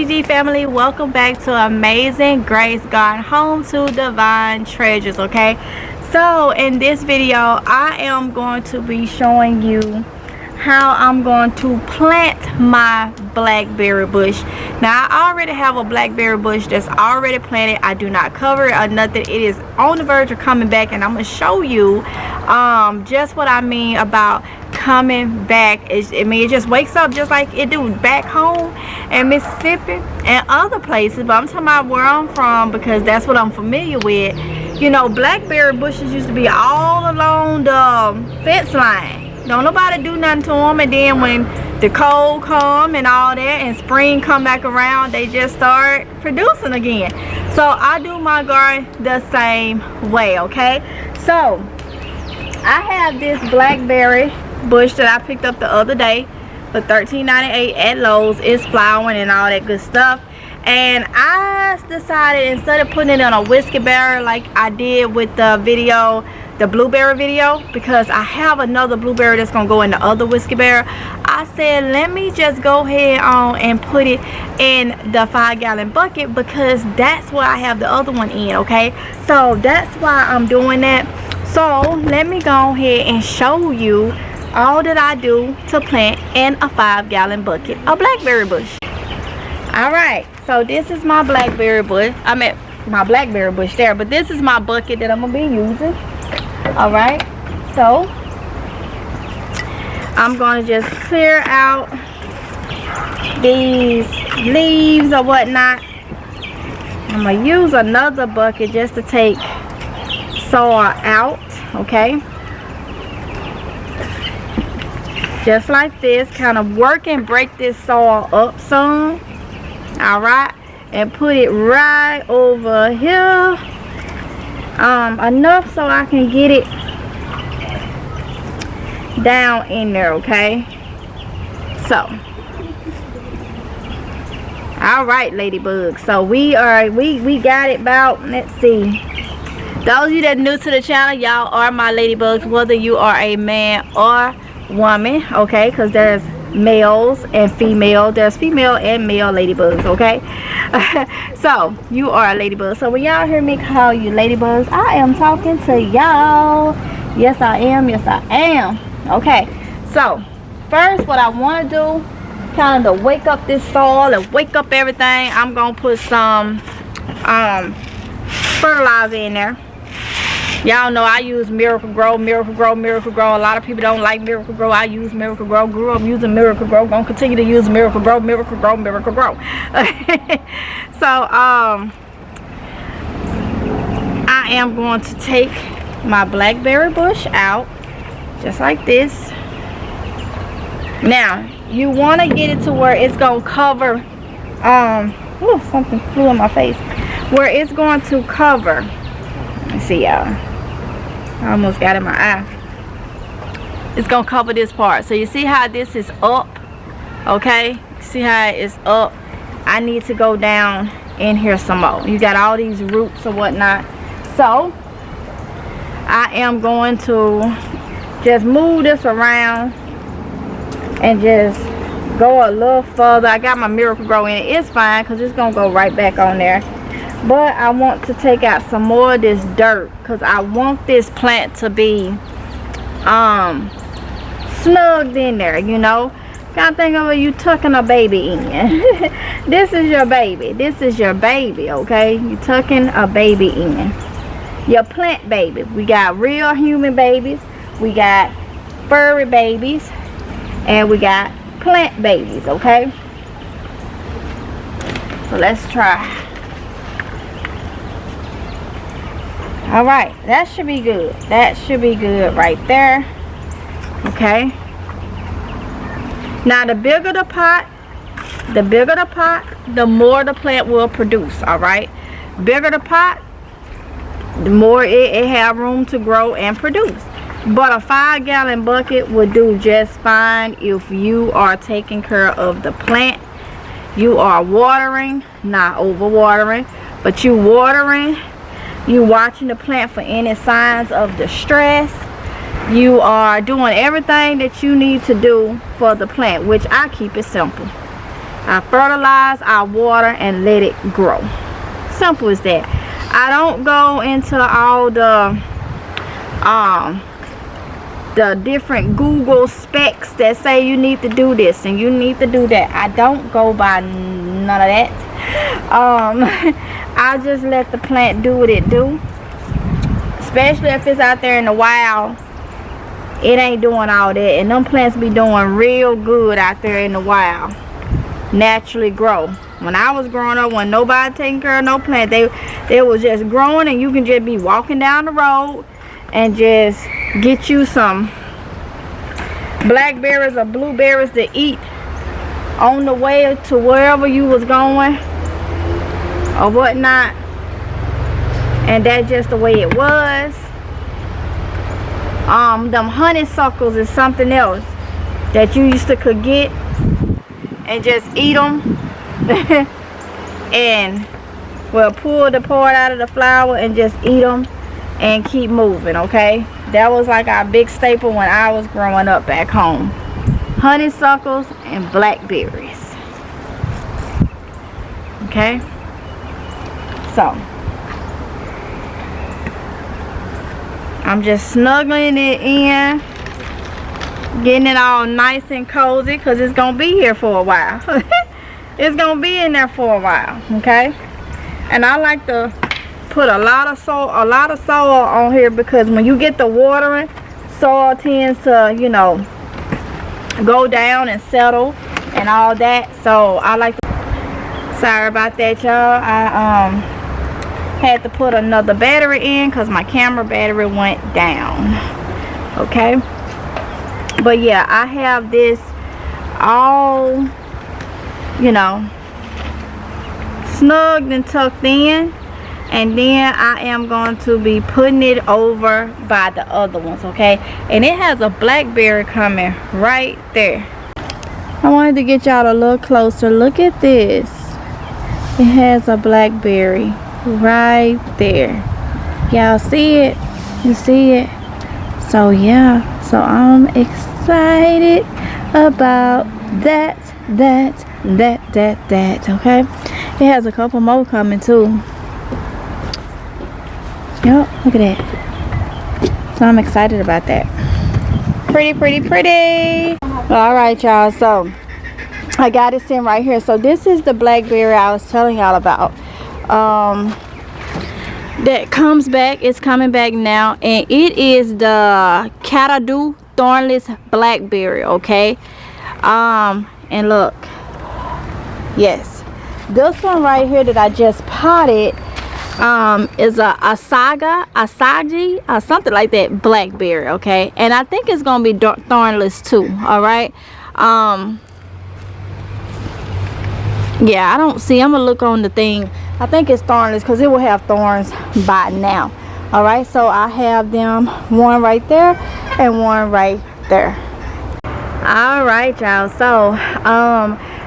GG family, welcome back to Amazing Grace Garden, home to divine treasures. Okay, so in this video I am going to be showing you how I'm going to plant my blackberry bush. Now I already have a blackberry bush that's already planted. I do not cover it or nothing. It is on the verge of coming back, and I'm going to show you just what I mean about coming back. It just wakes up just like it do back home in Mississippi and other places, but I'm talking about where I'm from because that's what I'm familiar with. You know, blackberry bushes used to be all along the fence line. Don't nobody do nothing to them, and then when the cold come and all that and spring come back around, they just start producing again. So I do my garden the same way. Okay, so I have this blackberry bush that I picked up the other day for $13.98 at Lowe's. It's flowering and all that good stuff, and I decided instead of putting it in a whiskey barrel like I did with the video, the blueberry video, because I have another blueberry that's gonna go in the other whiskey barrel, I said let me just go ahead on and put it in the 5-gallon bucket because that's where I have the other one in. Okay, so that's why I'm doing that. So let me go ahead and show you all that I do to plant in a 5-gallon bucket a blackberry bush. Alright, so this is my blackberry bush. I meant my blackberry bush there, but this is my bucket that I'm gonna be using. Alright, so I'm gonna just clear out these leaves or whatnot. I'm gonna use another bucket just to take soil out. Okay, just like this, kind of work and break this soil up some. All right, and put it right over here, enough so I can get it down in there. Okay, so all right, Ladi Bugz, so we got it about, let's see, those of you that are new to the channel, y'all are my Ladi Bugz, whether you are a man or woman. Okay, because there's males and female, there's female and male Ladi Bugz. Okay, so you are a Ladi Bugz. So when y'all hear me call you Ladi Bugz, I am talking to y'all. Yes I am, yes I am. Okay, so first what I want to do, kind of to wake up this soil and wake up everything, I'm gonna put some fertilizer in there. Y'all know I use Miracle Grow, Miracle Grow, Miracle Grow. A lot of people don't like Miracle Grow. I use Miracle Grow. Grew up using Miracle Grow. Gonna continue to use Miracle Grow, Miracle Grow, Miracle Grow. So I am going to take my blackberry bush out just like this. Now you want to get it to where it's gonna cover. Ooh, something flew in my face. Where it's going to cover. Let's see, y'all. I almost got it in my eye. It's gonna cover this part. So you see how this is up? Okay, see how it's up? I need to go down in here some more. You got all these roots or whatnot. So I am going to just move this around and just go a little further. I got my Miracle Grow in it. It's fine because it's gonna go right back on there. But I want to take out some more of this dirt because I want this plant to be snugged in there, you know. Gotta think of it, you tucking a baby in. This is your baby. This is your baby, okay? You tucking a baby in. Your plant baby. We got real human babies. We got furry babies. And we got plant babies, okay? So let's try. All right, that should be good. That should be good right there. Okay, now the bigger the pot, the more the plant will produce. All right, bigger the pot, the more it have room to grow and produce. But a 5-gallon bucket would do just fine if you are taking care of the plant. You are watering, not over watering, but you watering. You watching the plant for any signs of distress. You are doing everything that you need to do for the plant, which I keep it simple. I fertilize, I water, and let it grow. Simple as that. I don't go into all the different Google specs that say you need to do this and you need to do that. I don't go by none of that. I just let the plant do what it do. Especially if it's out there in the wild, it ain't doing all that. And them plants be doing real good out there in the wild. Naturally grow. When I was growing up, when nobody taking care of no plant, they was just growing, and you can just be walking down the road and just get you some blackberries or blueberries to eat on the way to wherever you was going or whatnot. And that's just the way it was. Them honeysuckles is something else that you used to could get and just eat them and well, pull the part out of the flower and just eat them and keep moving. Okay, that was like our big staple when I was growing up back home. Honeysuckles and blackberries. Okay, so I'm just snuggling it in, getting it all nice and cozy, because it's gonna be here for a while. It's gonna be in there for a while. Okay, and I like to put a lot of soil on here, because when you get the watering, soil tends to, you know, go down and settle and all that. So I like to, sorry about that, y'all. I had to put another battery in because my camera battery went down. Okay, but yeah, I have this all, you know, snugged and tucked in, and then I am going to be putting it over by the other ones. Okay, and it has a blackberry coming right there. I wanted to get y'all a little closer. Look at this. It has a blackberry right there. Y'all see it? You see it? So yeah, so I'm excited about that. Okay, it has a couple more coming too. Yep, look at that. So I'm excited about that. Pretty. All right, y'all, so I got it sitting right here. So this is the blackberry I was telling y'all about. That comes back. It's coming back now, and it is the Catadoo thornless blackberry. Okay, and look, yes, this one right here that I just potted is a Asagi or something like that blackberry. Okay, and I think it's gonna be thornless too. All right, yeah, I don't see, I'm gonna look on the thing. I think it's thornless because it will have thorns by now. All right, so I have them, one right there and one right there. All right, y'all, so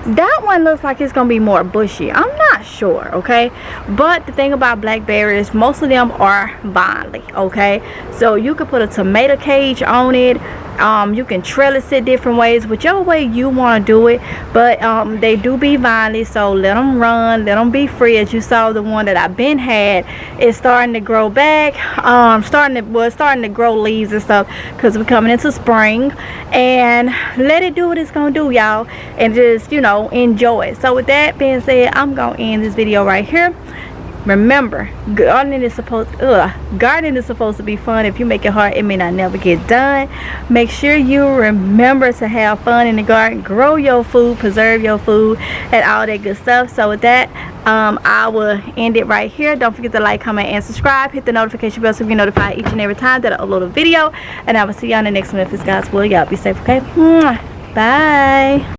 that one looks like it's gonna be more bushy. I'm not sure. Okay, but the thing about blackberries, most of them are vinely. Okay, so you could put a tomato cage on it. You can trellis it different ways, whichever way you want to do it, but they do be vinely, so let them run, let them be free. As you saw, the one that I've been had is starting to grow back, starting to grow leaves and stuff, because we're coming into spring. And let it do what it's gonna do, y'all, and just, you know, enjoy it. So with that being said, I'm gonna end this video right here. Remember, gardening is supposed to be fun. If you make it hard, it may not never get done. Make sure you remember to have fun in the garden, grow your food, preserve your food, and all that good stuff. So with that, I will end it right here. Don't forget to like, comment, and subscribe. Hit the notification bell so you get notified each and every time that I upload a video. And I will see y'all in the next one if it's God's will. Y'all be safe, okay? Bye.